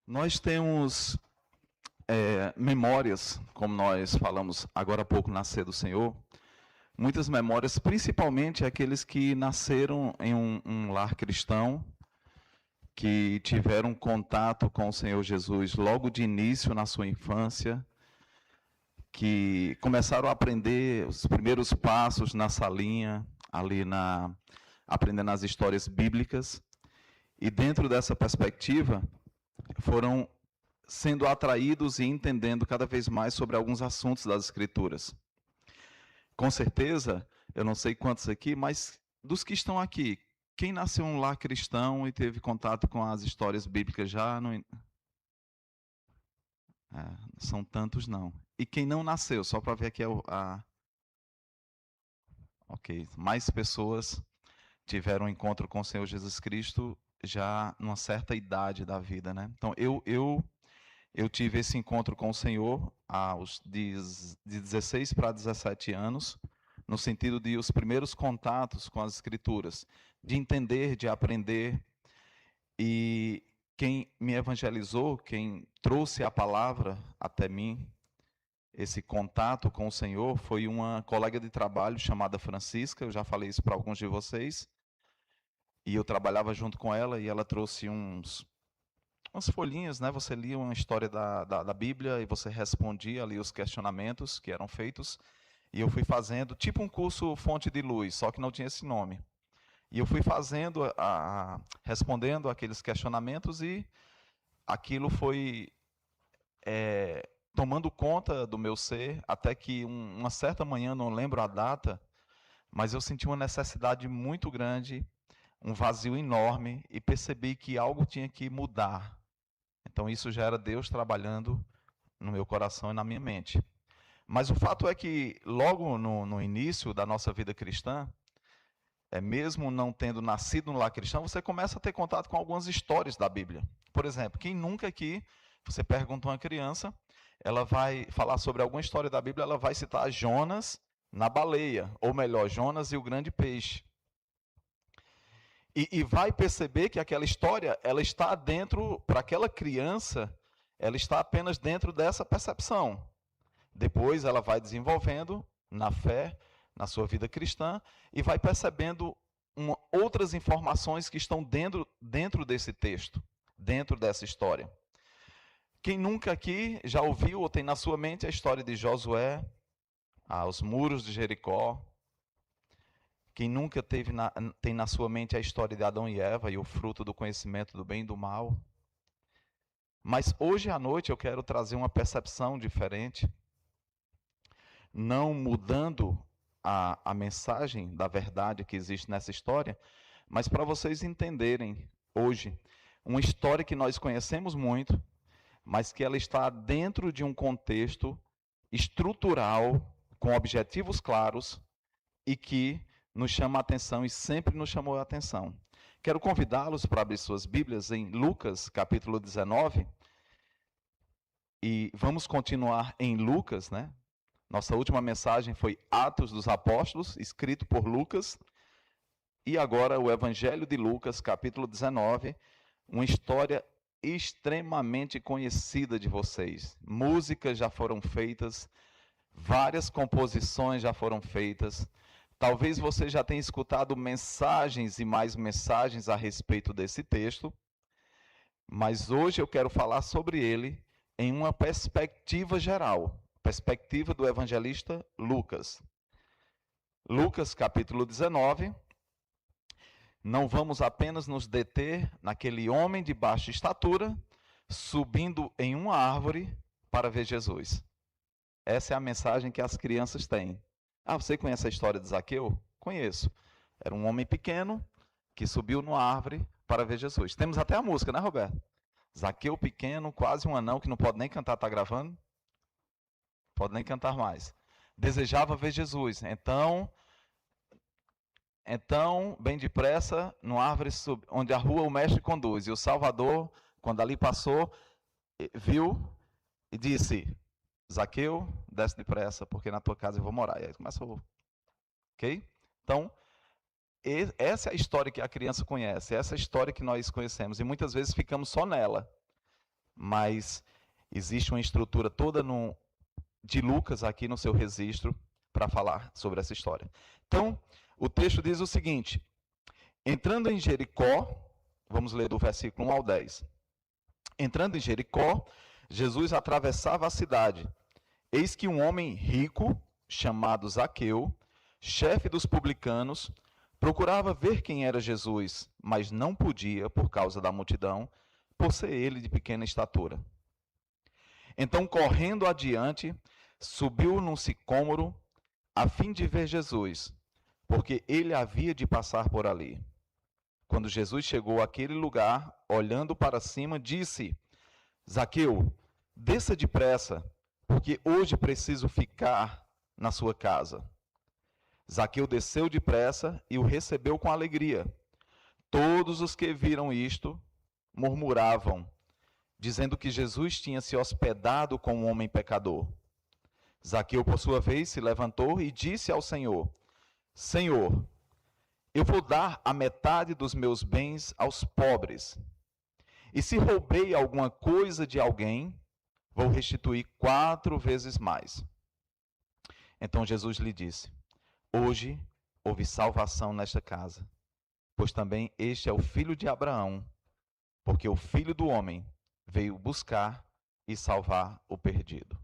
Nós temos memórias, como nós falamos agora há pouco, nascer do Senhor, muitas memórias, principalmente aqueles que nasceram em um lar cristão, que tiveram contato com o Senhor Jesus logo de início na sua infância, que começaram a aprender os primeiros passos na salinha, aprendendo as histórias bíblicas, e dentro dessa perspectiva, foram sendo atraídos e entendendo cada vez mais sobre alguns assuntos das Escrituras. Com certeza, eu não sei quantos aqui, mas dos que estão aqui, quem nasceu em um lar cristão e teve contato com as histórias bíblicas já? Não são tantos, não. E quem não nasceu, só para ver aqui Ok, mais pessoas tiveram um encontro com o Senhor Jesus Cristo já numa certa idade da vida, né? Então, eu tive esse encontro com o Senhor de 16 para 17 anos, no sentido de os primeiros contatos com as Escrituras, de entender, de aprender. E quem me evangelizou, quem trouxe a palavra até mim, esse contato com o Senhor, foi uma colega de trabalho chamada Francisca. Eu já falei isso para alguns de vocês. E eu trabalhava junto com ela e ela trouxe umas folhinhas, né? Você lia uma história da Bíblia e você respondia ali os questionamentos que eram feitos. E eu fui fazendo, tipo um curso Fonte de Luz, só que não tinha esse nome. E eu fui fazendo, respondendo aqueles questionamentos, e aquilo foi tomando conta do meu ser, até que uma certa manhã, não lembro a data, mas eu senti uma necessidade muito grande, um vazio enorme, e percebi que algo tinha que mudar. Então isso já era Deus trabalhando no meu coração e na minha mente. Mas o fato é que logo no início da nossa vida cristã, mesmo não tendo nascido no lar cristão, você começa a ter contato com algumas histórias da Bíblia. Por exemplo, quem nunca aqui, você pergunta a uma criança, ela vai falar sobre alguma história da Bíblia, ela vai citar Jonas na baleia, ou melhor, Jonas e o grande peixe. E vai perceber que aquela história, ela está dentro, para aquela criança, ela está apenas dentro dessa percepção. Depois ela vai desenvolvendo na fé, na sua vida cristã, e vai percebendo outras informações que estão dentro desse texto, dentro dessa história. Quem nunca aqui já ouviu ou tem na sua mente a história de Josué, os muros de Jericó? Quem nunca tem na sua mente a história de Adão e Eva e o fruto do conhecimento do bem e do mal? Mas hoje à noite eu quero trazer uma percepção diferente, não mudando a mensagem da verdade que existe nessa história, mas para vocês entenderem hoje uma história que nós conhecemos muito, mas que ela está dentro de um contexto estrutural, com objetivos claros, e que nos chama a atenção e sempre nos chamou a atenção. Quero convidá-los para abrir suas Bíblias em Lucas, capítulo 19, e vamos continuar em Lucas, né? Nossa última mensagem foi Atos dos Apóstolos, escrito por Lucas, e agora o Evangelho de Lucas, capítulo 19, uma história extremamente conhecida de vocês. Músicas já foram feitas, várias composições já foram feitas. Talvez você já tenha escutado mensagens e mais mensagens a respeito desse texto, mas hoje eu quero falar sobre ele em uma perspectiva geral, perspectiva do evangelista Lucas. Lucas, capítulo 19. Não vamos apenas nos deter naquele homem de baixa estatura, subindo em uma árvore para ver Jesus. Essa é a mensagem que as crianças têm. Você conhece a história de Zaqueu? Conheço. Era um homem pequeno que subiu numa árvore para ver Jesus. Temos até a música, né, Roberto? Zaqueu pequeno, quase um anão que não pode nem cantar, está gravando? Pode nem cantar mais. Desejava ver Jesus. Então, bem depressa, numa árvore onde a rua o mestre conduz. E o Salvador, quando ali passou, viu e disse: Zaqueu, desce depressa, porque na tua casa eu vou morar. E aí começou. Ok? Então, essa é a história que a criança conhece, essa é a história que nós conhecemos. E muitas vezes ficamos só nela. mas existe uma estrutura toda de Lucas aqui no seu registro para falar sobre essa história. Então, o texto diz o seguinte: entrando em Jericó, vamos ler do versículo 1 ao 10. Entrando em Jericó, Jesus atravessava a cidade. Eis que um homem rico, chamado Zaqueu, chefe dos publicanos, procurava ver quem era Jesus, mas não podia por causa da multidão, por ser ele de pequena estatura. Então, correndo adiante, subiu num sicômoro, a fim de ver Jesus, porque ele havia de passar por ali. Quando Jesus chegou àquele lugar, olhando para cima, disse: Zaqueu, desça depressa, porque hoje preciso ficar na sua casa. Zaqueu desceu depressa e o recebeu com alegria. Todos os que viram isto murmuravam, dizendo que Jesus tinha se hospedado com um homem pecador. Zaqueu, por sua vez, se levantou e disse ao Senhor: Senhor, eu vou dar a metade dos meus bens aos pobres. E se roubei alguma coisa de alguém, vou restituir 4 vezes mais. Então Jesus lhe disse: hoje houve salvação nesta casa, pois também este é o filho de Abraão, porque o Filho do Homem veio buscar e salvar o perdido.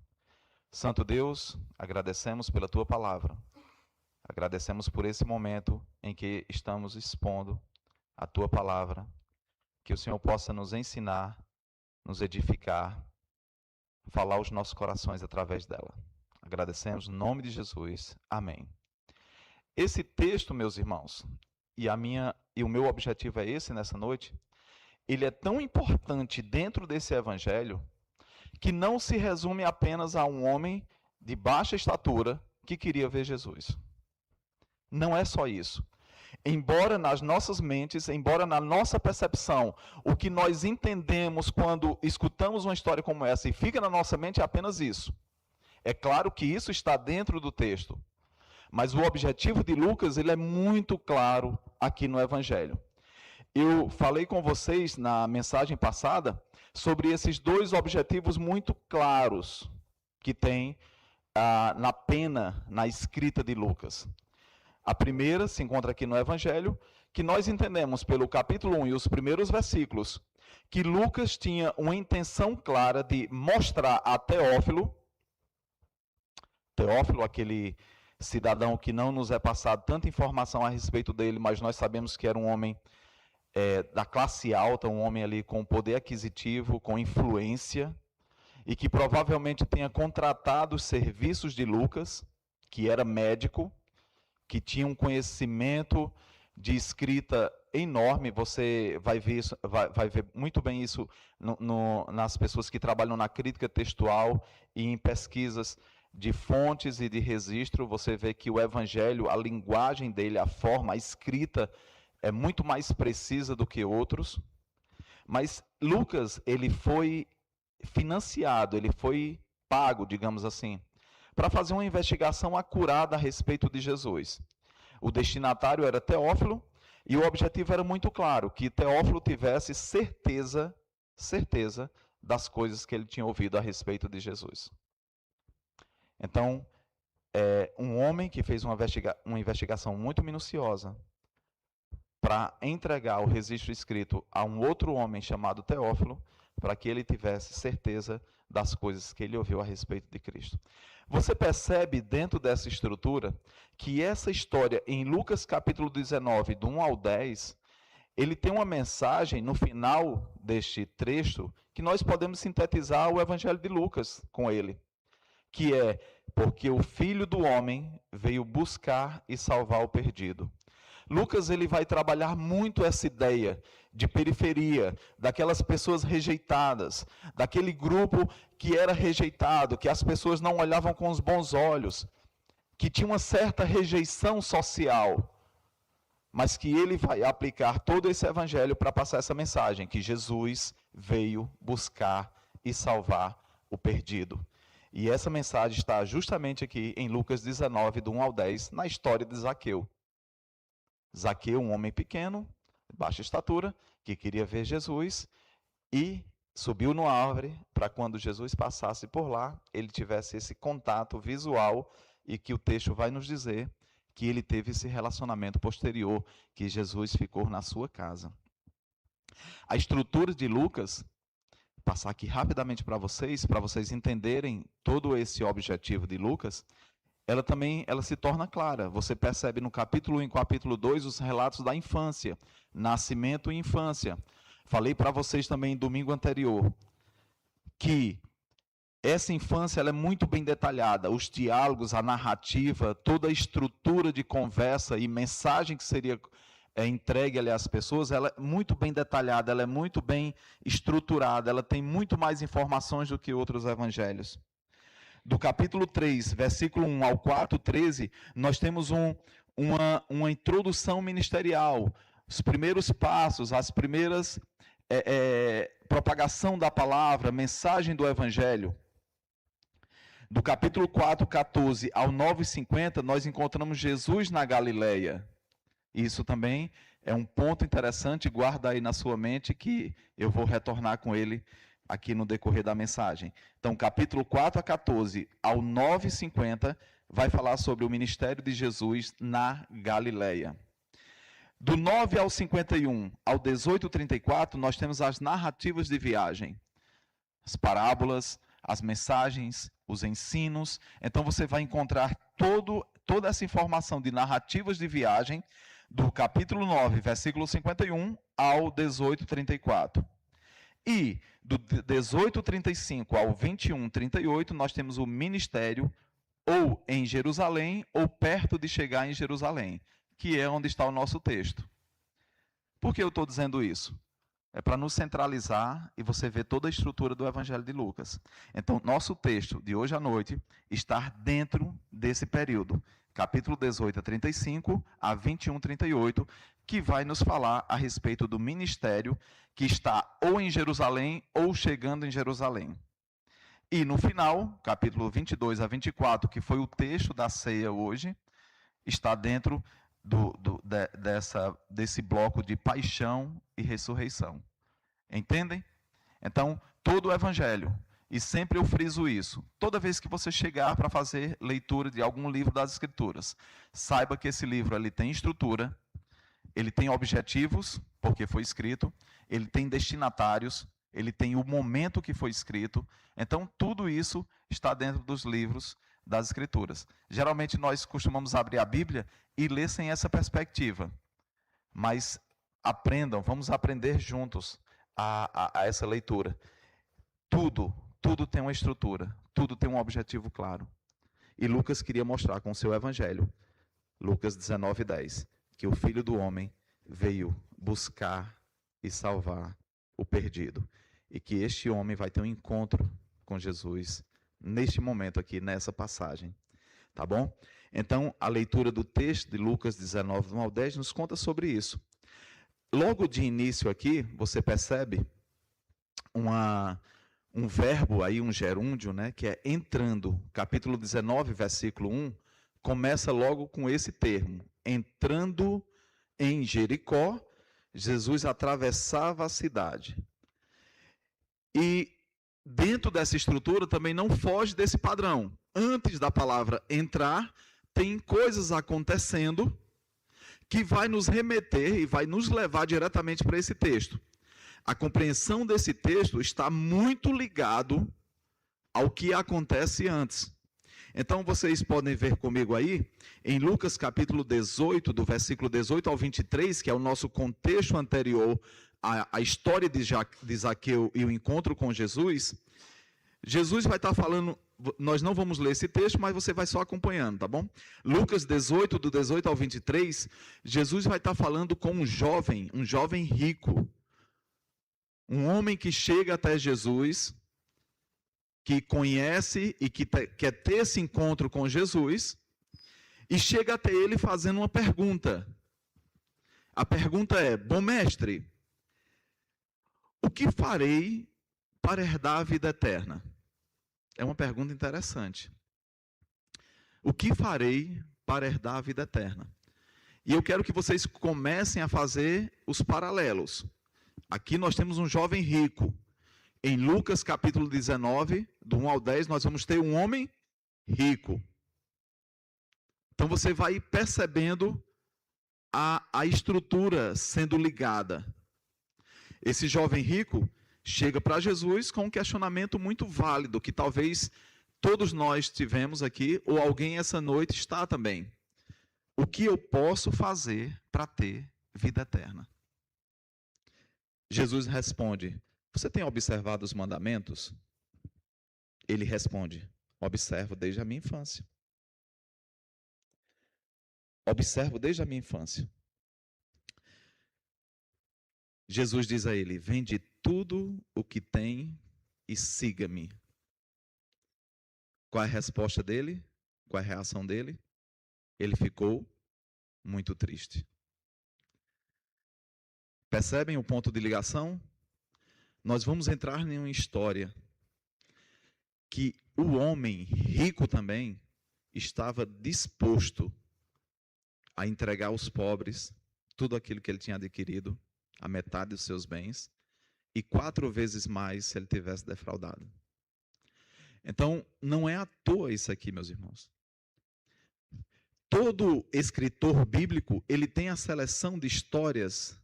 Santo Deus, agradecemos pela tua palavra. Agradecemos por esse momento em que estamos expondo a tua palavra, que o Senhor possa nos ensinar, nos edificar, falar aos nossos corações através dela. Agradecemos no nome de Jesus. Amém. Esse texto, meus irmãos, e o meu objetivo é esse nessa noite, ele é tão importante dentro desse evangelho que não se resume apenas a um homem de baixa estatura que queria ver Jesus. Não é só isso. Embora nas nossas mentes, embora na nossa percepção, o que nós entendemos quando escutamos uma história como essa e fica na nossa mente é apenas isso. É claro que isso está dentro do texto, mas o objetivo de Lucas ele é muito claro aqui no Evangelho. Eu falei com vocês na mensagem passada sobre esses 2 objetivos muito claros que tem na pena, na escrita de Lucas. A primeira se encontra aqui no Evangelho, que nós entendemos pelo capítulo 1 e os primeiros versículos, que Lucas tinha uma intenção clara de mostrar a Teófilo, aquele cidadão que não nos é passado tanta informação a respeito dele, mas nós sabemos que era um homem da classe alta, um homem ali com poder aquisitivo, com influência, e que provavelmente tenha contratado os serviços de Lucas, que era médico, que tinha um conhecimento de escrita enorme. Você vai ver, isso, vai ver muito bem isso nas pessoas que trabalham na crítica textual e em pesquisas de fontes e de registro. Você vê que o Evangelho, a linguagem dele, a forma, a escrita é muito mais precisa do que outros. Mas Lucas, ele foi financiado, ele foi pago, digamos assim, para fazer uma investigação acurada a respeito de Jesus. O destinatário era Teófilo, e o objetivo era muito claro, que Teófilo tivesse certeza das coisas que ele tinha ouvido a respeito de Jesus. Então, um homem que fez uma investigação muito minuciosa para entregar o registro escrito a um outro homem chamado Teófilo, para que ele tivesse certeza das coisas que ele ouviu a respeito de Cristo. Você percebe dentro dessa estrutura que essa história em Lucas capítulo 19, do 1 ao 10, ele tem uma mensagem no final deste trecho que nós podemos sintetizar o Evangelho de Lucas com ele, que é: porque o Filho do Homem veio buscar e salvar o perdido. Lucas ele vai trabalhar muito essa ideia de periferia, daquelas pessoas rejeitadas, daquele grupo que era rejeitado, que as pessoas não olhavam com os bons olhos, que tinha uma certa rejeição social, mas que ele vai aplicar todo esse evangelho para passar essa mensagem, que Jesus veio buscar e salvar o perdido. E essa mensagem está justamente aqui em Lucas 19, do 1 ao 10, na história de Zaqueu. Zaqueu, um homem pequeno, de baixa estatura, que queria ver Jesus, e subiu no árvore para quando Jesus passasse por lá, ele tivesse esse contato visual e que o texto vai nos dizer que ele teve esse relacionamento posterior, que Jesus ficou na sua casa. A estrutura de Lucas, passar aqui rapidamente para vocês entenderem todo esse objetivo de Lucas, ela se torna clara. Você percebe no capítulo 1 e capítulo 2 os relatos da infância, nascimento e infância. Falei para vocês também domingo anterior que essa infância ela é muito bem detalhada, os diálogos, a narrativa, toda a estrutura de conversa e mensagem que seria entregue ali às pessoas, ela é muito bem detalhada, ela é muito bem estruturada, ela tem muito mais informações do que outros evangelhos. Do capítulo 3, versículo 1 ao 4, 13, nós temos uma introdução ministerial, os primeiros passos, as primeiras propagação da palavra, mensagem do evangelho. Do capítulo 4, 14 ao 9, 50, nós encontramos Jesus na Galileia. Isso também é um ponto interessante, guarda aí na sua mente que eu vou retornar com ele aqui no decorrer da mensagem. Então, capítulo 4 a 14 ao 9, 50, vai falar sobre o ministério de Jesus na Galileia. Do 9 ao 51 ao 18, 34, nós temos as narrativas de viagem, as parábolas, as mensagens, os ensinos. Então você vai encontrar toda essa informação de narrativas de viagem do capítulo 9, versículo 51 ao 18, 34. E do 18, 35 ao 21, 38, nós temos o ministério ou em Jerusalém ou perto de chegar em Jerusalém, que é onde está o nosso texto. Por que eu estou dizendo isso? É para nos centralizar e você ver toda a estrutura do Evangelho de Lucas. Então, nosso texto de hoje à noite está dentro desse período, capítulo 18 a 35 a 21, 38, que vai nos falar a respeito do ministério que está ou em Jerusalém ou chegando em Jerusalém. E no final, capítulo 22 a 24, que foi o texto da ceia hoje, está dentro desse bloco de paixão e ressurreição. Entendem? Então, todo o evangelho, e sempre eu friso isso, toda vez que você chegar para fazer leitura de algum livro das Escrituras, saiba que esse livro ele tem estrutura, ele tem objetivos, porque foi escrito, ele tem destinatários, ele tem o momento que foi escrito. Então, tudo isso está dentro dos livros das Escrituras. Geralmente nós costumamos abrir a Bíblia e ler sem essa perspectiva. Mas aprendam, vamos aprender juntos a essa leitura. Tudo tem uma estrutura, tudo tem um objetivo claro. E Lucas queria mostrar com o seu evangelho, Lucas 19:10, que o Filho do Homem veio buscar e salvar o perdido. E que este homem vai ter um encontro com Jesus neste momento aqui, nessa passagem. Tá bom? Então, a leitura do texto de Lucas 19, 1 ao 10, nos conta sobre isso. Logo de início aqui, você percebe um verbo aí, um gerúndio, né, que é entrando. Capítulo 19, versículo 1, começa logo com esse termo. Entrando em Jericó, Jesus atravessava a cidade. E dentro dessa estrutura também não foge desse padrão. Antes da palavra entrar, tem coisas acontecendo que vai nos remeter e vai nos levar diretamente para esse texto. A compreensão desse texto está muito ligado ao que acontece antes. Então, vocês podem ver comigo aí, em Lucas capítulo 18, do versículo 18 ao 23, que é o nosso contexto anterior à história de Zaqueu e o encontro com Jesus. Jesus vai estar falando, nós não vamos ler esse texto, mas você vai só acompanhando, tá bom? Lucas 18, do 18 ao 23, Jesus vai estar falando com um jovem rico. Um homem que chega até Jesus, que conhece e que quer ter esse encontro com Jesus, e chega até ele fazendo uma pergunta. A pergunta é: bom mestre, o que farei para herdar a vida eterna? É uma pergunta interessante. O que farei para herdar a vida eterna? E eu quero que vocês comecem a fazer os paralelos. Aqui nós temos um jovem rico, Em Lucas capítulo 19, do 1 ao 10, nós vamos ter um homem rico. Então você vai percebendo a estrutura sendo ligada. Esse jovem rico chega para Jesus com um questionamento muito válido, que talvez todos nós tivemos aqui, ou alguém essa noite está também. O que eu posso fazer para ter vida eterna? Jesus responde: você tem observado os mandamentos? Ele responde: observo desde a minha infância. Observo desde a minha infância. Jesus diz a ele: vende tudo o que tem e siga-me. Qual é a resposta dele? Qual é a reação dele? Ele ficou muito triste. Percebem o ponto de ligação? Nós vamos entrar em uma história que o homem rico também estava disposto a entregar aos pobres tudo aquilo que ele tinha adquirido, a metade dos seus bens, e 4 vezes mais se ele tivesse defraudado. Então, não é à toa isso aqui, meus irmãos. Todo escritor bíblico, ele tem a seleção de histórias,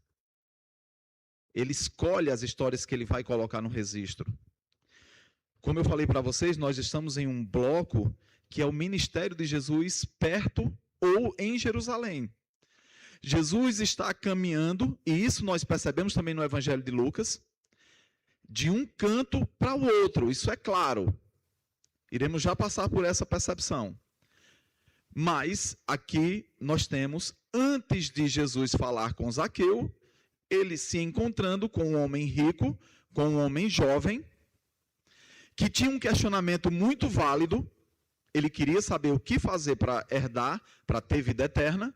ele escolhe as histórias que ele vai colocar no registro. Como eu falei para vocês, nós estamos em um bloco que é o ministério de Jesus perto ou em Jerusalém. Jesus está caminhando, e isso nós percebemos também no Evangelho de Lucas, de um canto para o outro, isso é claro. Iremos já passar por essa percepção. Mas aqui nós temos, antes de Jesus falar com Zaqueu, ele se encontrando com um homem rico, com um homem jovem, que tinha um questionamento muito válido. Ele queria saber o que fazer para herdar, para ter vida eterna.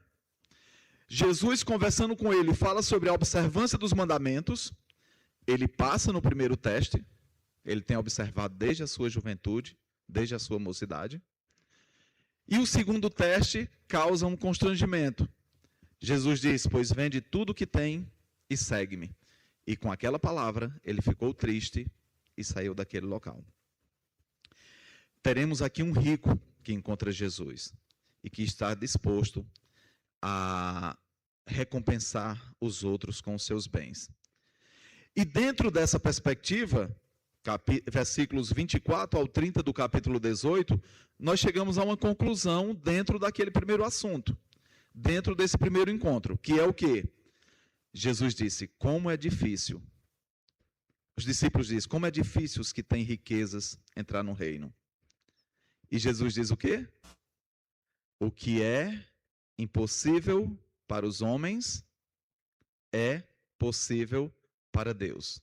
Jesus, conversando com ele, fala sobre a observância dos mandamentos. Ele passa no primeiro teste. Ele tem observado desde a sua juventude, desde a sua mocidade. E o segundo teste causa um constrangimento. Jesus diz: pois vende tudo o que tem e segue-me. E com aquela palavra, ele ficou triste e saiu daquele local. Teremos aqui um rico que encontra Jesus e que está disposto a recompensar os outros com os seus bens. E dentro dessa perspectiva, versículos 24 ao 30 do capítulo 18, nós chegamos a uma conclusão dentro daquele primeiro assunto, dentro desse primeiro encontro, que é o quê? Jesus disse: como é difícil. Os discípulos dizem: como é difícil os que têm riquezas entrar no reino. E Jesus diz o quê? O que é impossível para os homens é possível para Deus.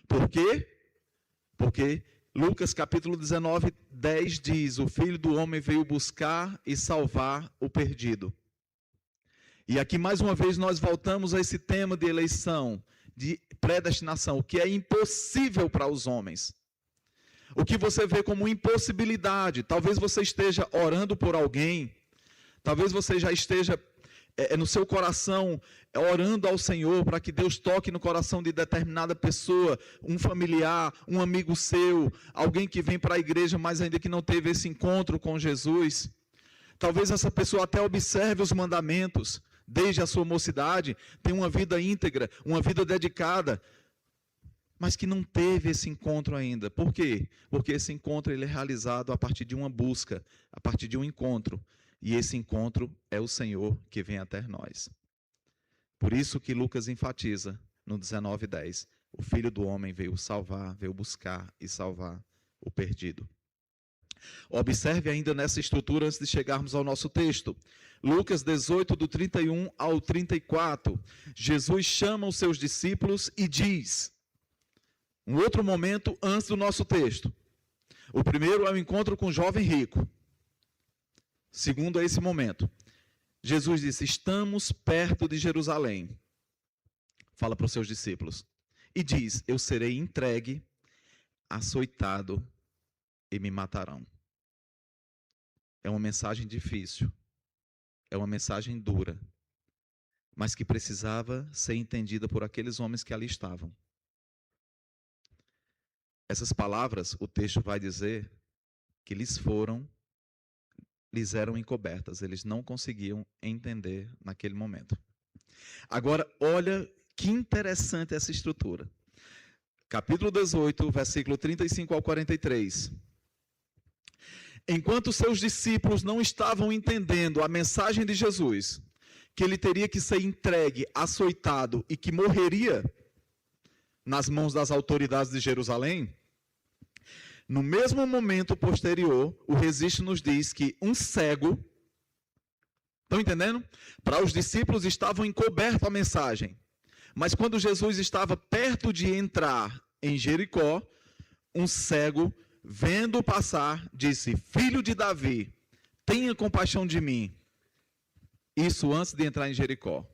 Por quê? Porque Lucas capítulo 19, 10 diz: o Filho do Homem veio buscar e salvar o perdido. E aqui mais uma vez nós voltamos a esse tema de eleição, de predestinação, o que é impossível para os homens. O que você vê como impossibilidade, talvez você esteja orando por alguém, talvez você já esteja no seu coração orando ao Senhor para que Deus toque no coração de determinada pessoa, um familiar, um amigo seu, alguém que vem para a igreja, mas ainda que não teve esse encontro com Jesus. Talvez essa pessoa até observe os mandamentos desde a sua mocidade, tem uma vida íntegra, uma vida dedicada, mas que não teve esse encontro ainda. Por quê? Porque esse encontro ele é realizado a partir de uma busca, a partir de um encontro. E esse encontro é o Senhor que vem até nós. Por isso que Lucas enfatiza no 19:10. O Filho do Homem veio salvar, veio buscar e salvar o perdido. Observe ainda nessa estrutura antes de chegarmos ao nosso texto. Lucas 18, do 31 ao 34. Jesus chama os seus discípulos e diz... Um outro momento antes do nosso texto. O primeiro é o encontro com o jovem rico. Segundo é esse momento. Jesus disse: estamos perto de Jerusalém. Fala para os seus discípulos. E diz: eu serei entregue, açoitado e me matarão. É uma mensagem difícil. É uma mensagem dura. Mas que precisava ser entendida por aqueles homens que ali estavam. Essas palavras, o texto vai dizer que lhes eram encobertas, eles não conseguiam entender naquele momento. Agora, olha que interessante essa estrutura. Capítulo 18, versículo 35 ao 43. Enquanto seus discípulos não estavam entendendo a mensagem de Jesus, que ele teria que ser entregue, açoitado e que morreria nas mãos das autoridades de Jerusalém, no mesmo momento posterior, o registro nos diz que um cego, estão entendendo? Para os discípulos estavam encoberto a mensagem, mas quando Jesus estava perto de entrar em Jericó, um cego, vendo passar, disse: Filho de Davi, tenha compaixão de mim. Isso antes de entrar em Jericó.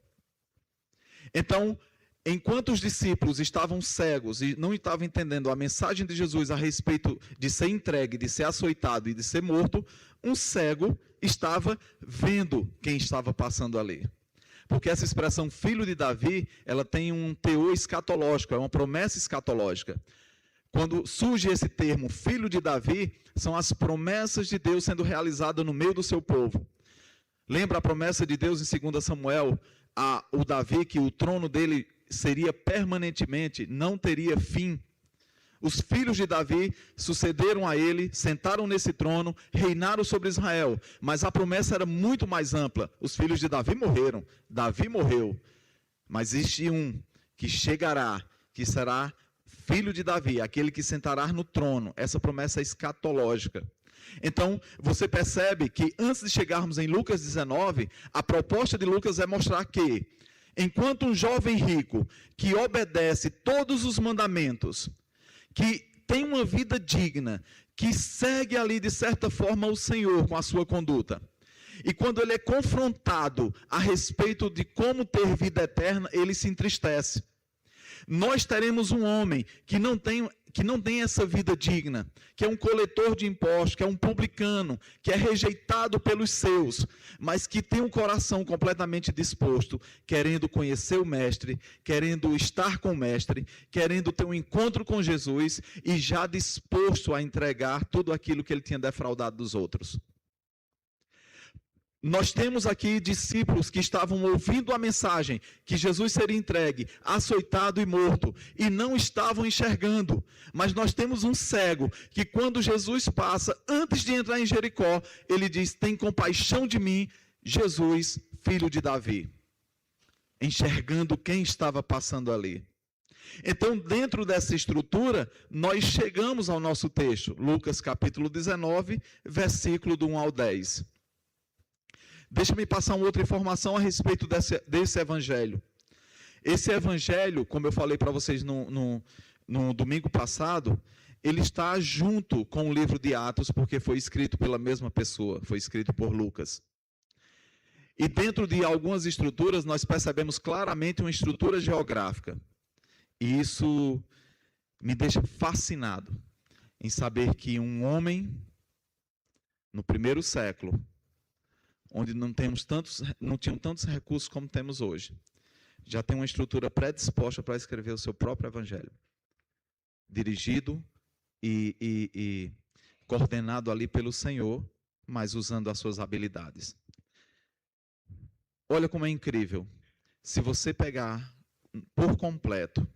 Então, enquanto os discípulos estavam cegos e não estavam entendendo a mensagem de Jesus a respeito de ser entregue, de ser açoitado e de ser morto, um cego estava vendo quem estava passando ali. Porque essa expressão filho de Davi, ela tem um teor escatológico, é uma promessa escatológica. Quando surge esse termo filho de Davi, são as promessas de Deus sendo realizadas no meio do seu povo. Lembra a promessa de Deus em 2 Samuel, o Davi, que o trono dele seria permanentemente, não teria fim. Os filhos de Davi sucederam a ele, sentaram nesse trono, reinaram sobre Israel. Mas a promessa era muito mais ampla. Os filhos de Davi morreram, Davi morreu. Mas existe um que chegará, que será filho de Davi, aquele que sentará no trono. Essa promessa é escatológica. Então, você percebe que antes de chegarmos em Lucas 19, a proposta de Lucas é mostrar que, enquanto um jovem rico que obedece todos os mandamentos, que tem uma vida digna, que segue ali de certa forma o Senhor com a sua conduta, e quando ele é confrontado a respeito de como ter vida eterna, ele se entristece. Nós teremos um homem que não tem essa vida digna, que é um coletor de impostos, que é um publicano, que é rejeitado pelos seus, mas que tem um coração completamente disposto, querendo conhecer o Mestre, querendo estar com o Mestre, querendo ter um encontro com Jesus e já disposto a entregar tudo aquilo que ele tinha defraudado dos outros. Nós temos aqui discípulos que estavam ouvindo a mensagem que Jesus seria entregue, açoitado e morto, e não estavam enxergando. Mas nós temos um cego que quando Jesus passa, antes de entrar em Jericó, ele diz: tem compaixão de mim, Jesus, filho de Davi. Enxergando quem estava passando ali. Então, dentro dessa estrutura, nós chegamos ao nosso texto, Lucas capítulo 19, versículo do 1 ao 10. Deixa-me passar uma outra informação a respeito desse evangelho. Esse evangelho, como eu falei para vocês no domingo passado, ele está junto com o livro de Atos, porque foi escrito pela mesma pessoa, foi escrito por Lucas. E dentro de algumas estruturas, nós percebemos claramente uma estrutura geográfica. E isso me deixa fascinado em saber que um homem, no primeiro século, onde não tinham tantos recursos como temos hoje, já tem uma estrutura predisposta para escrever o seu próprio evangelho, dirigido e coordenado ali pelo Senhor, mas usando as suas habilidades. Olha como é incrível. Se você pegar por completo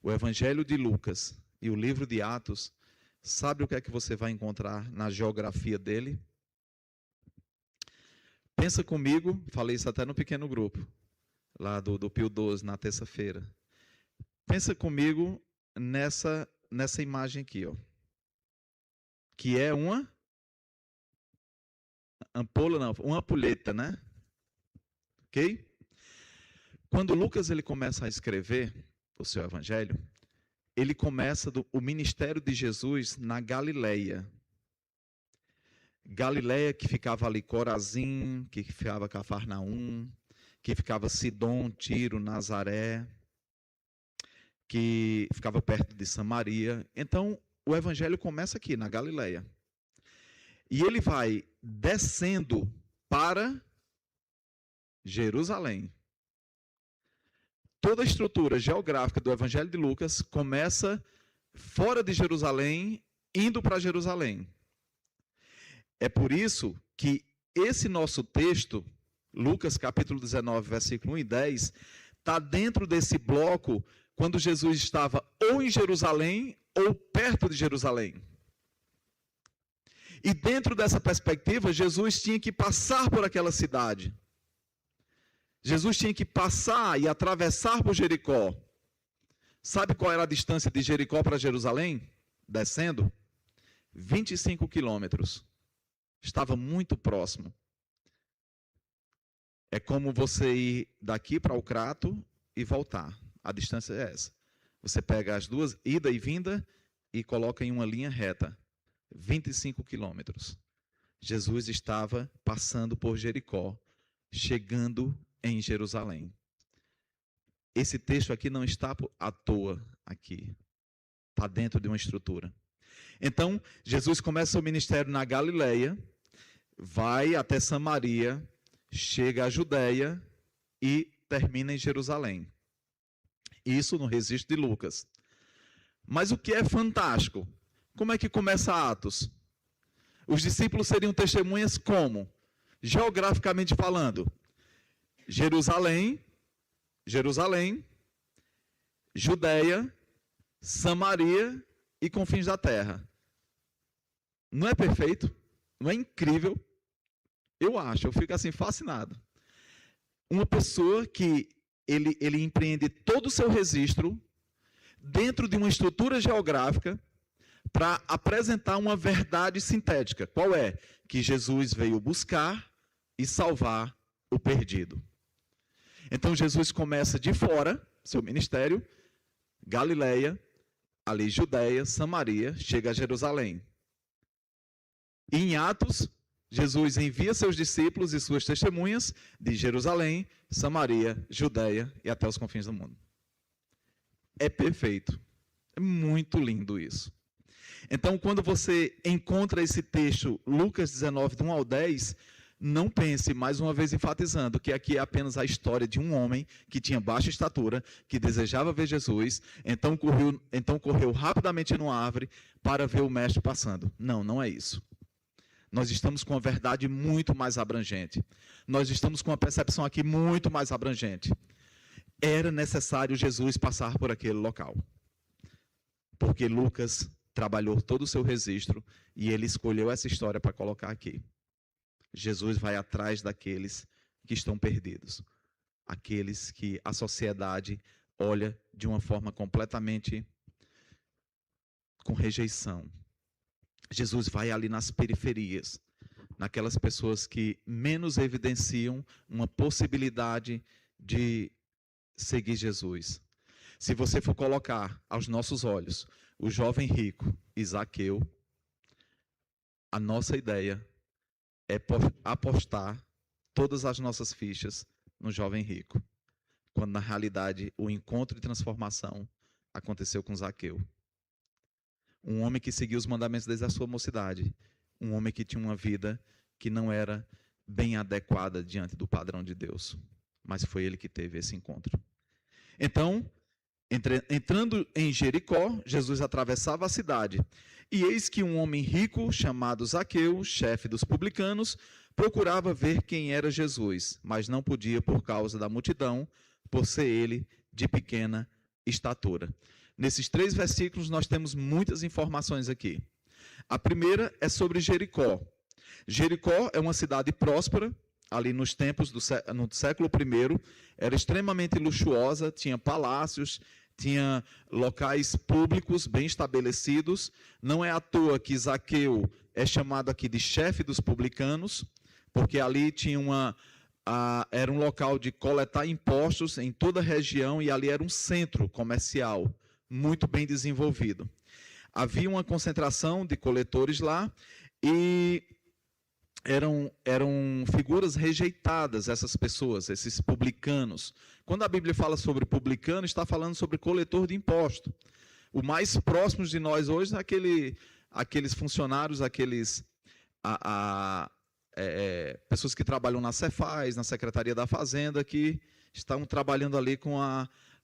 o evangelho de Lucas e o livro de Atos, sabe o que é que você vai encontrar na geografia dele? Pensa comigo, falei isso até no pequeno grupo, lá do Pio 12, na terça-feira. Pensa comigo nessa imagem aqui, ó, que é uma ampola, não, uma ampulheta, né? Ok? Quando Lucas ele começa a escrever o seu evangelho, ele começa o ministério de Jesus na Galileia. Galileia, que ficava ali Corazim, que ficava Cafarnaum, que ficava Sidom, Tiro, Nazaré, que ficava perto de Samaria. Então, o evangelho começa aqui, na Galileia. E ele vai descendo para Jerusalém. Toda a estrutura geográfica do evangelho de Lucas começa fora de Jerusalém, indo para Jerusalém. É por isso que esse nosso texto, Lucas capítulo 19, versículo 1 e 10, está dentro desse bloco quando Jesus estava ou em Jerusalém ou perto de Jerusalém. E dentro dessa perspectiva, Jesus tinha que passar por aquela cidade. Jesus tinha que passar e atravessar por Jericó. Sabe qual era a distância de Jericó para Jerusalém? Descendo? 25 quilômetros. Estava muito próximo. É como você ir daqui para o Crato e voltar. A distância é essa. Você pega as duas, ida e vinda, e coloca em uma linha reta. 25 quilômetros. Jesus estava passando por Jericó, chegando em Jerusalém. Esse texto aqui não está à toa aqui. Está dentro de uma estrutura. Então, Jesus começa o ministério na Galileia, vai até Samaria, chega à Judéia e termina em Jerusalém. Isso no registro de Lucas. Mas o que é fantástico? Como é que começa Atos? Os discípulos seriam testemunhas como? Geograficamente falando, Jerusalém, Judéia, Samaria e confins da terra. Não é perfeito? Não é incrível? Eu fico assim fascinado. Uma pessoa que ele empreende todo o seu registro dentro de uma estrutura geográfica para apresentar uma verdade sintética. Qual é? Que Jesus veio buscar e salvar o perdido. Então Jesus começa de fora, seu ministério, Galileia, ali Judéia, Samaria, chega a Jerusalém. E em Atos, Jesus envia seus discípulos e suas testemunhas de Jerusalém, Samaria, Judéia e até os confins do mundo. É perfeito. É muito lindo isso. Então, quando você encontra esse texto, Lucas 19, do 1 ao 10, não pense, mais uma vez enfatizando, que aqui é apenas a história de um homem que tinha baixa estatura, que desejava ver Jesus, então correu rapidamente numa árvore para ver o mestre passando. Não, não é isso. Nós estamos com uma verdade muito mais abrangente. Nós estamos com uma percepção aqui muito mais abrangente. Era necessário Jesus passar por aquele local. Porque Lucas trabalhou todo o seu registro e ele escolheu essa história para colocar aqui. Jesus vai atrás daqueles que estão perdidos. Aqueles que a sociedade olha de uma forma completamente com rejeição. Jesus vai ali nas periferias, naquelas pessoas que menos evidenciam uma possibilidade de seguir Jesus. Se você for colocar aos nossos olhos o jovem rico e Zaqueu, a nossa ideia é apostar todas as nossas fichas no jovem rico, quando na realidade o encontro de transformação aconteceu com Zaqueu. Um homem que seguiu os mandamentos desde a sua mocidade, um homem que tinha uma vida que não era bem adequada diante do padrão de Deus, mas foi ele que teve esse encontro. Então, entrando em Jericó, Jesus atravessava a cidade, e eis que um homem rico, chamado Zaqueu, chefe dos publicanos, procurava ver quem era Jesus, mas não podia por causa da multidão, por ser ele de pequena estatura. Nesses 3 versículos nós temos muitas informações aqui. A primeira é sobre Jericó. Jericó é uma cidade próspera, ali nos tempos no século I, era extremamente luxuosa, tinha palácios, tinha locais públicos bem estabelecidos. Não é à toa que Zaqueu é chamado aqui de chefe dos publicanos, porque ali tinha era um local de coletar impostos em toda a região e ali era um centro comercial muito bem desenvolvido. Havia uma concentração de coletores lá e eram figuras rejeitadas, essas pessoas, esses publicanos. Quando a Bíblia fala sobre publicano, está falando sobre coletor de imposto. O mais próximo de nós hoje é aqueles funcionários, pessoas que trabalham na Cefaz, na Secretaria da Fazenda, que estão trabalhando ali com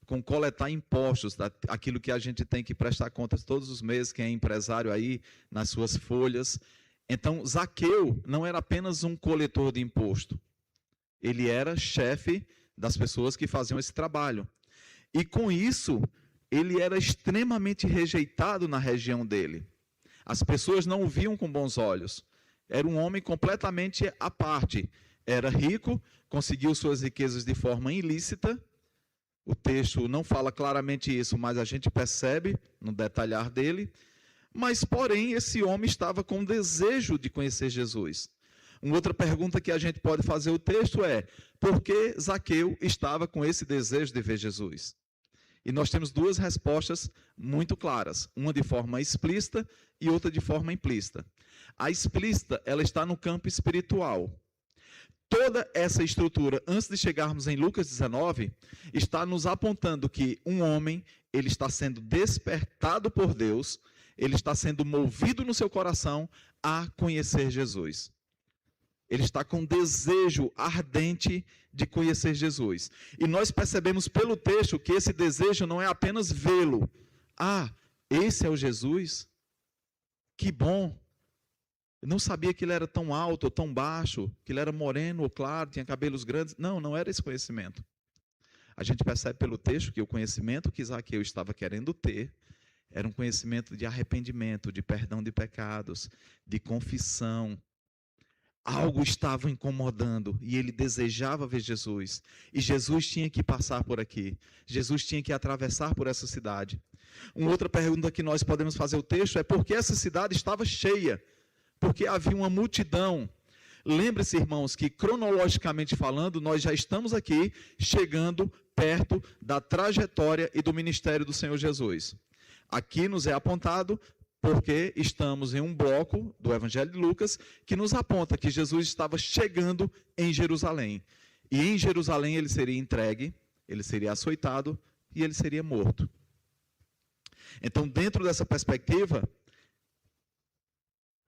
com coletar impostos, aquilo que a gente tem que prestar contas todos os meses, quem é empresário aí, nas suas folhas. Então, Zaqueu não era apenas um coletor de imposto, ele era chefe das pessoas que faziam esse trabalho. E com isso, ele era extremamente rejeitado na região dele. As pessoas não o viam com bons olhos. Era um homem completamente à parte. Era rico, conseguiu suas riquezas de forma ilícita. O texto não fala claramente isso, mas a gente percebe no detalhar dele. Mas, porém, esse homem estava com desejo de conhecer Jesus. Uma outra pergunta que a gente pode fazer ao texto é: por que Zaqueu estava com esse desejo de ver Jesus? E nós temos duas respostas muito claras, uma de forma explícita e outra de forma implícita. A explícita, ela está no campo espiritual. Toda essa estrutura, antes de chegarmos em Lucas 19, está nos apontando que um homem, ele está sendo despertado por Deus, ele está sendo movido no seu coração a conhecer Jesus. Ele está com desejo ardente de conhecer Jesus. E nós percebemos pelo texto que esse desejo não é apenas vê-lo. Ah, esse é o Jesus? Que bom! Eu não sabia que ele era tão alto ou tão baixo, que ele era moreno ou claro, tinha cabelos grandes. Não, não era esse conhecimento. A gente percebe pelo texto que o conhecimento que Zaqueu estava querendo ter era um conhecimento de arrependimento, de perdão de pecados, de confissão. Algo estava incomodando e ele desejava ver Jesus. E Jesus tinha que passar por aqui. Jesus tinha que atravessar por essa cidade. Uma outra pergunta que nós podemos fazer ao texto é: por que essa cidade estava cheia? Porque havia uma multidão. Lembre-se, irmãos, que cronologicamente falando, nós já estamos aqui chegando perto da trajetória e do ministério do Senhor Jesus. Aqui nos é apontado porque estamos em um bloco do Evangelho de Lucas que nos aponta que Jesus estava chegando em Jerusalém. E em Jerusalém ele seria entregue, ele seria açoitado e ele seria morto. Então, dentro dessa perspectiva,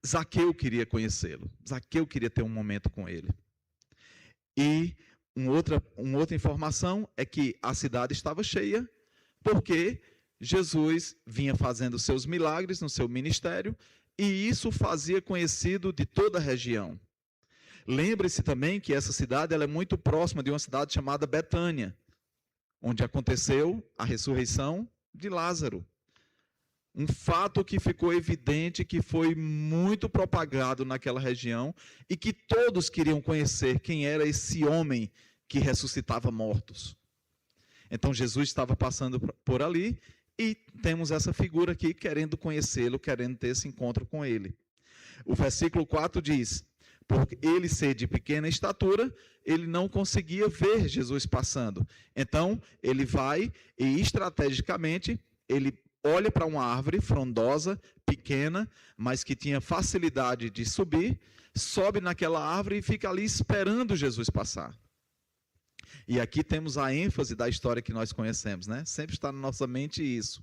Zaqueu queria conhecê-lo. Zaqueu queria ter um momento com ele. E uma outra informação é que a cidade estava cheia porque Jesus vinha fazendo seus milagres no seu ministério e isso fazia conhecido de toda a região. Lembre-se também que essa cidade ela é muito próxima de uma cidade chamada Betânia, onde aconteceu a ressurreição de Lázaro. Um fato que ficou evidente, que foi muito propagado naquela região e que todos queriam conhecer quem era esse homem que ressuscitava mortos. Então Jesus estava passando por ali e temos essa figura aqui querendo conhecê-lo, querendo ter esse encontro com ele. O versículo 4 diz: por ele ser de pequena estatura, ele não conseguia ver Jesus passando. Então ele vai e estrategicamente ele olha para uma árvore frondosa, pequena, mas que tinha facilidade de subir, sobe naquela árvore e fica ali esperando Jesus passar. E aqui temos a ênfase da história que nós conhecemos, né? Sempre está na nossa mente isso.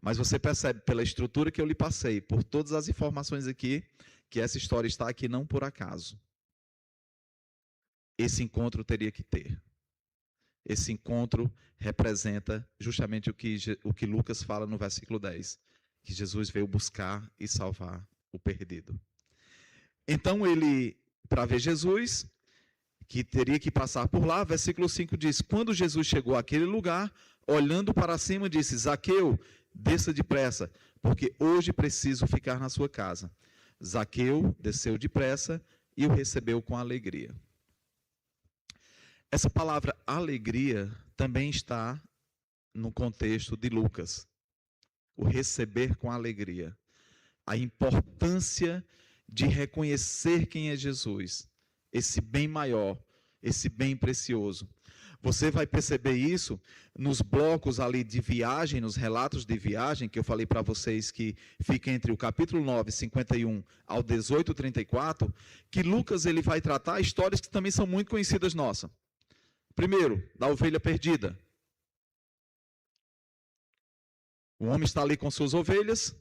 Mas você percebe pela estrutura que eu lhe passei, por todas as informações aqui, que essa história está aqui não por acaso. Esse encontro teria que ter. Esse encontro representa justamente o que Lucas fala no versículo 10, que Jesus veio buscar e salvar o perdido. Então ele, para ver Jesus, que teria que passar por lá, versículo 5 diz: quando Jesus chegou àquele lugar, olhando para cima, disse: Zaqueu, desça depressa, porque hoje preciso ficar na sua casa. Zaqueu desceu depressa e o recebeu com alegria. Essa palavra alegria também está no contexto de Lucas. O receber com alegria. A importância de reconhecer quem é Jesus. Esse bem maior, esse bem precioso. Você vai perceber isso nos blocos ali de viagem, nos relatos de viagem, que eu falei para vocês que fica entre o capítulo 9, 51 ao 18, 34, que Lucas ele vai tratar histórias que também são muito conhecidas nossas. Primeiro, da ovelha perdida. O homem está ali com suas ovelhas,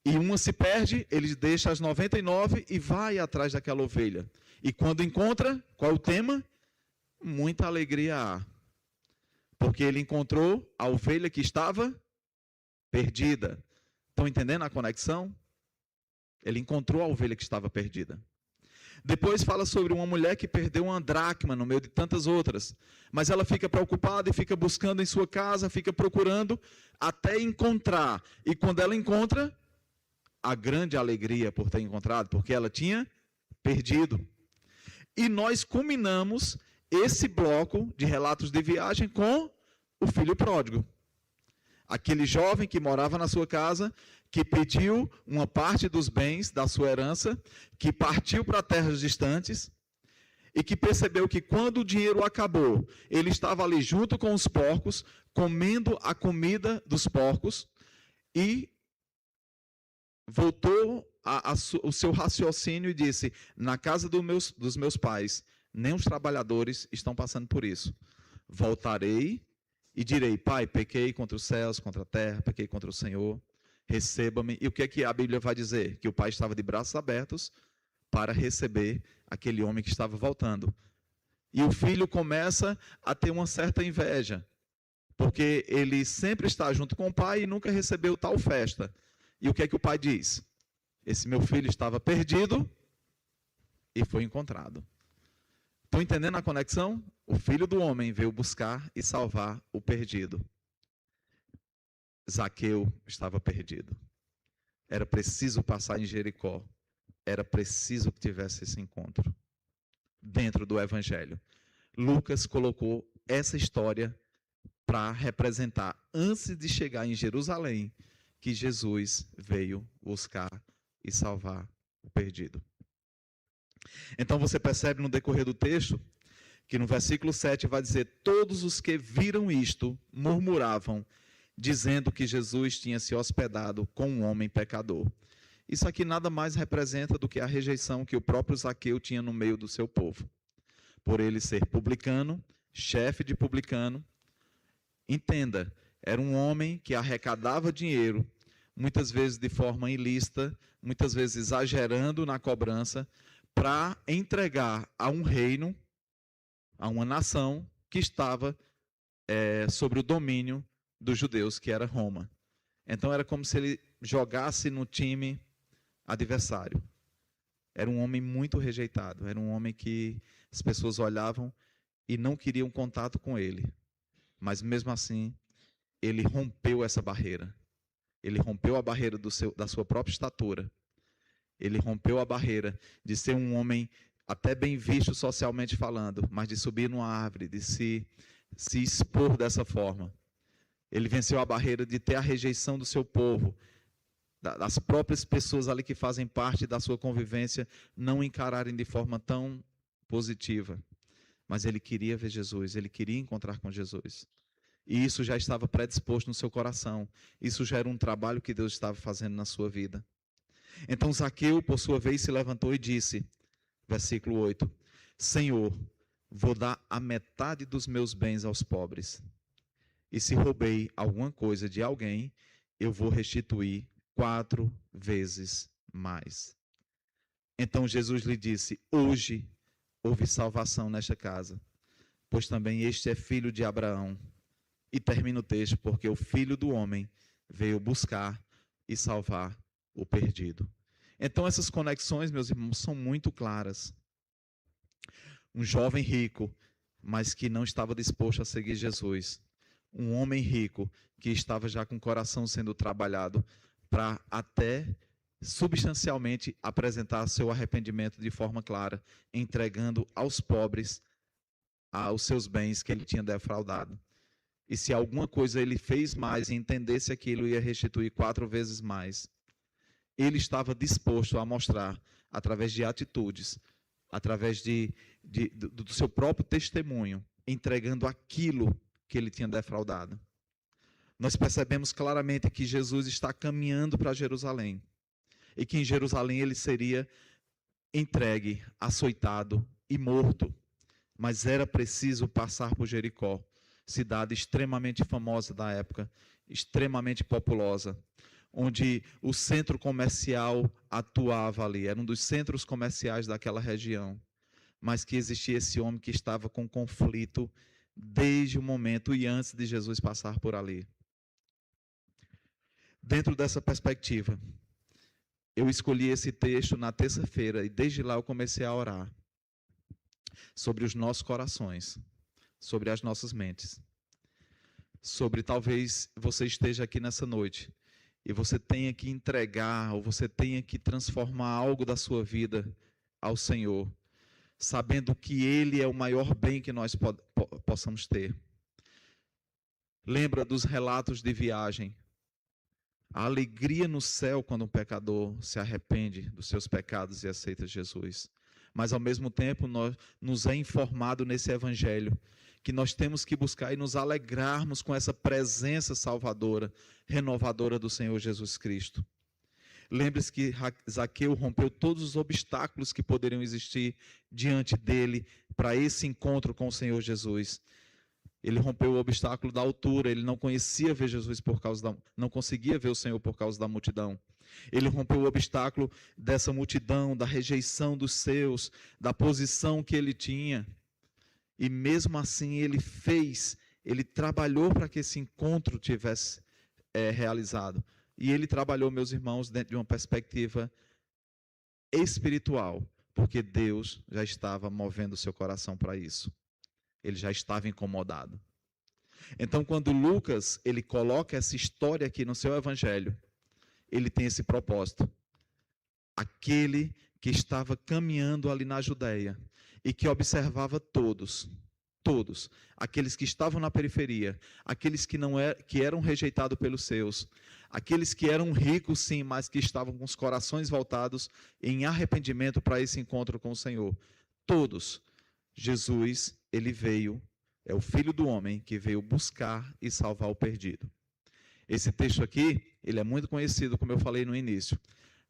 e uma se perde, ele deixa as 99 e vai atrás daquela ovelha. E quando encontra, qual é o tema? Muita alegria há. Porque ele encontrou a ovelha que estava perdida. Estão entendendo a conexão? Ele encontrou a ovelha que estava perdida. Depois fala sobre uma mulher que perdeu uma dracma no meio de tantas outras. Mas ela fica preocupada e fica buscando em sua casa, fica procurando até encontrar. E quando ela encontra, a grande alegria por ter encontrado, porque ela tinha perdido. E nós culminamos esse bloco de relatos de viagem com o filho pródigo. Aquele jovem que morava na sua casa, que pediu uma parte dos bens da sua herança, que partiu para terras distantes e que percebeu que quando o dinheiro acabou, ele estava ali junto com os porcos, comendo a comida dos porcos e voltou o seu raciocínio e disse: na casa dos meus pais, nem os trabalhadores estão passando por isso. Voltarei e direi: Pai, pequei contra os céus, contra a terra, pequei contra o Senhor, receba-me. E o que é que a Bíblia vai dizer? Que o pai estava de braços abertos para receber aquele homem que estava voltando. E o filho começa a ter uma certa inveja, porque ele sempre está junto com o pai e nunca recebeu tal festa. E o que é que o pai diz? Esse meu filho estava perdido e foi encontrado. Estão entendendo a conexão? O filho do homem veio buscar e salvar o perdido. Zaqueu estava perdido. Era preciso passar em Jericó. Era preciso que tivesse esse encontro dentro do Evangelho. Lucas colocou essa história para representar, antes de chegar em Jerusalém, que Jesus veio buscar e salvar o perdido. Então você percebe no decorrer do texto que no versículo 7 vai dizer: todos os que viram isto murmuravam, dizendo que Jesus tinha se hospedado com um homem pecador. Isso aqui nada mais representa do que a rejeição que o próprio Zaqueu tinha no meio do seu povo. Por ele ser publicano, chefe de publicano. Entenda, era um homem que arrecadava dinheiro, muitas vezes de forma ilícita, muitas vezes exagerando na cobrança, para entregar a um reino, a uma nação que estava sobre o domínio dos judeus, que era Roma. Então era como se ele jogasse no time adversário. Era um homem muito rejeitado, era um homem que as pessoas olhavam e não queriam contato com ele. Mas mesmo assim, ele rompeu essa barreira. Ele rompeu a barreira da sua própria estatura. Ele rompeu a barreira de ser um homem até bem visto socialmente falando, mas de subir numa árvore, de se expor dessa forma. Ele venceu a barreira de ter a rejeição do seu povo, das próprias pessoas ali que fazem parte da sua convivência, não encararem de forma tão positiva. Mas ele queria ver Jesus, ele queria encontrar com Jesus. E isso já estava predisposto no seu coração. Isso já era um trabalho que Deus estava fazendo na sua vida. Então Zaqueu, por sua vez, se levantou e disse, versículo 8, Senhor, vou dar a metade dos meus bens aos pobres. E se roubei alguma coisa de alguém, eu vou restituir 4 vezes mais. Então Jesus lhe disse, hoje houve salvação nesta casa, pois também este é filho de Abraão. E termina o texto, porque o Filho do Homem veio buscar e salvar o perdido. Então essas conexões, meus irmãos, são muito claras. Um jovem rico, mas que não estava disposto a seguir Jesus. Um homem rico, que estava já com o coração sendo trabalhado para até substancialmente apresentar seu arrependimento de forma clara, entregando aos pobres os seus bens que ele tinha defraudado. E se alguma coisa ele fez mais e entendesse aquilo, ia restituir 4 vezes mais. Ele estava disposto a mostrar, através de atitudes, através do seu próprio testemunho, entregando aquilo que ele tinha defraudado. Nós percebemos claramente que Jesus está caminhando para Jerusalém. E que em Jerusalém ele seria entregue, açoitado e morto. Mas era preciso passar por Jericó, cidade extremamente famosa da época, extremamente populosa, onde o centro comercial atuava ali, era um dos centros comerciais daquela região, mas que existia esse homem que estava com conflito desde o momento e antes de Jesus passar por ali. Dentro dessa perspectiva, eu escolhi esse texto na terça-feira e desde lá eu comecei a orar sobre os nossos corações, sobre as nossas mentes, sobre talvez você esteja aqui nessa noite e você tenha que entregar ou você tenha que transformar algo da sua vida ao Senhor, sabendo que Ele é o maior bem que nós possamos ter. Lembra dos relatos de viagem. A alegria no céu quando um pecador se arrepende dos seus pecados e aceita Jesus. Mas, ao mesmo tempo, nos é informado nesse evangelho que nós temos que buscar e nos alegrarmos com essa presença salvadora, renovadora do Senhor Jesus Cristo. Lembre-se que Zaqueu rompeu todos os obstáculos que poderiam existir diante dele para esse encontro com o Senhor Jesus. Ele rompeu o obstáculo da altura, ele não conhecia ver Jesus não conseguia ver o Senhor por causa da multidão. Ele rompeu o obstáculo dessa multidão, da rejeição dos seus, da posição que ele tinha. E mesmo assim ele trabalhou para que esse encontro tivesse realizado. E ele trabalhou, meus irmãos, dentro de uma perspectiva espiritual, porque Deus já estava movendo o seu coração para isso. Ele já estava incomodado. Então, quando Lucas ele coloca essa história aqui no seu evangelho, ele tem esse propósito. Aquele que estava caminhando ali na Judéia e que observava todos, aqueles que estavam na periferia, aqueles que eram rejeitados pelos seus, aqueles que eram ricos sim, mas que estavam com os corações voltados em arrependimento para esse encontro com o Senhor. Todos, Jesus, ele veio, é o Filho do Homem que veio buscar e salvar o perdido. Esse texto aqui, ele é muito conhecido, como eu falei no início,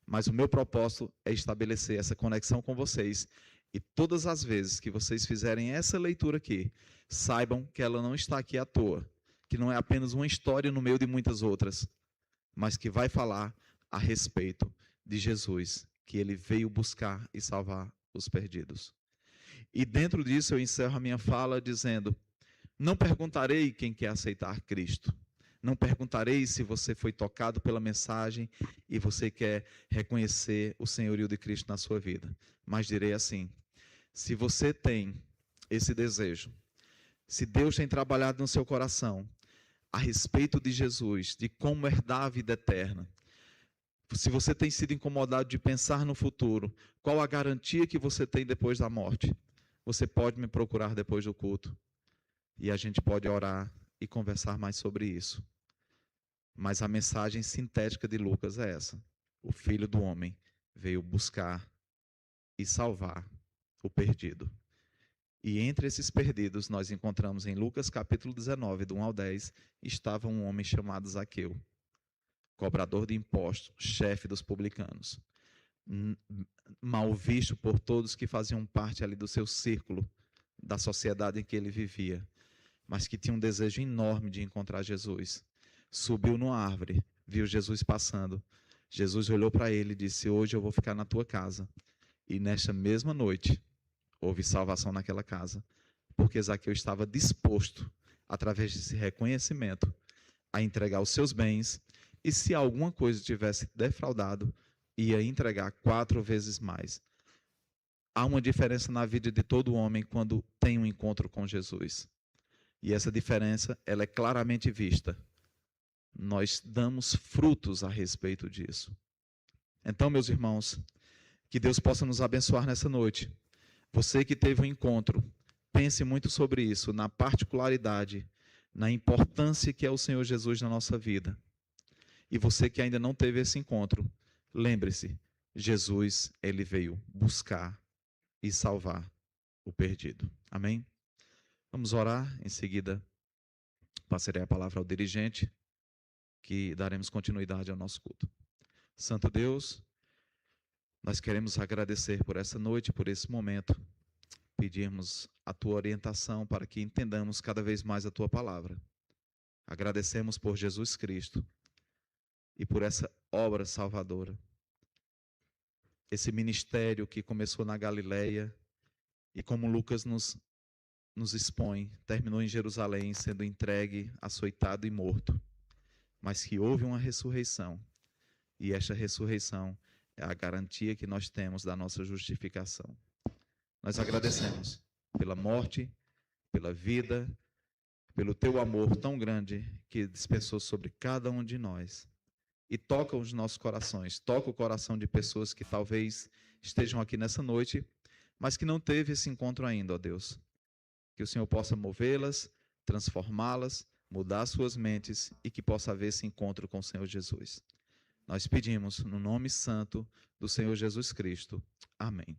mas o meu propósito é estabelecer essa conexão com vocês. E todas as vezes que vocês fizerem essa leitura aqui, saibam que ela não está aqui à toa, que não é apenas uma história no meio de muitas outras, mas que vai falar a respeito de Jesus, que ele veio buscar e salvar os perdidos. E dentro disso eu encerro a minha fala dizendo: não perguntarei quem quer aceitar Cristo. Não perguntarei se você foi tocado pela mensagem e você quer reconhecer o senhorio de Cristo na sua vida. Mas direi assim: se você tem esse desejo, se Deus tem trabalhado no seu coração a respeito de Jesus, de como herdar a vida eterna, se você tem sido incomodado de pensar no futuro, qual a garantia que você tem depois da morte, você pode me procurar depois do culto e a gente pode orar e conversar mais sobre isso. Mas a mensagem sintética de Lucas é essa: o Filho do Homem veio buscar e salvar o perdido. E entre esses perdidos nós encontramos em Lucas capítulo 19, do 1 ao 10, estava um homem chamado Zaqueu, cobrador de impostos, chefe dos publicanos, mal visto por todos que faziam parte ali do seu círculo, da sociedade em que ele vivia, mas que tinha um desejo enorme de encontrar Jesus. Subiu numa árvore, viu Jesus passando. Jesus olhou para ele e disse: hoje eu vou ficar na tua casa. E nesta mesma noite, houve salvação naquela casa, porque Zaqueu estava disposto, através desse reconhecimento, a entregar os seus bens, e se alguma coisa tivesse defraudado, ia entregar 4 vezes mais. Há uma diferença na vida de todo homem quando tem um encontro com Jesus. E essa diferença, ela é claramente vista. Nós damos frutos a respeito disso. Então, meus irmãos, que Deus possa nos abençoar nessa noite. Você que teve um encontro, pense muito sobre isso, na particularidade, na importância que é o Senhor Jesus na nossa vida. E você que ainda não teve esse encontro, lembre-se, Jesus, ele veio buscar e salvar o perdido. Amém? Vamos orar, em seguida passarei a palavra ao dirigente, que daremos continuidade ao nosso culto. Santo Deus, nós queremos agradecer por essa noite, por esse momento, pedirmos a tua orientação para que entendamos cada vez mais a tua palavra. Agradecemos por Jesus Cristo e por essa obra salvadora, esse ministério que começou na Galileia e, como Lucas nos nos expõe, terminou em Jerusalém sendo entregue, açoitado e morto, mas que houve uma ressurreição, e esta ressurreição é a garantia que nós temos da nossa justificação. Nós agradecemos pela morte, pela vida, pelo teu amor tão grande que dispensou sobre cada um de nós. E toca os nossos corações, toca o coração de pessoas que talvez estejam aqui nessa noite, mas que não teve esse encontro ainda, ó Deus. Que o Senhor possa movê-las, transformá-las, mudar suas mentes e que possa haver esse encontro com o Senhor Jesus. Nós pedimos no nome santo do Senhor Jesus Cristo. Amém.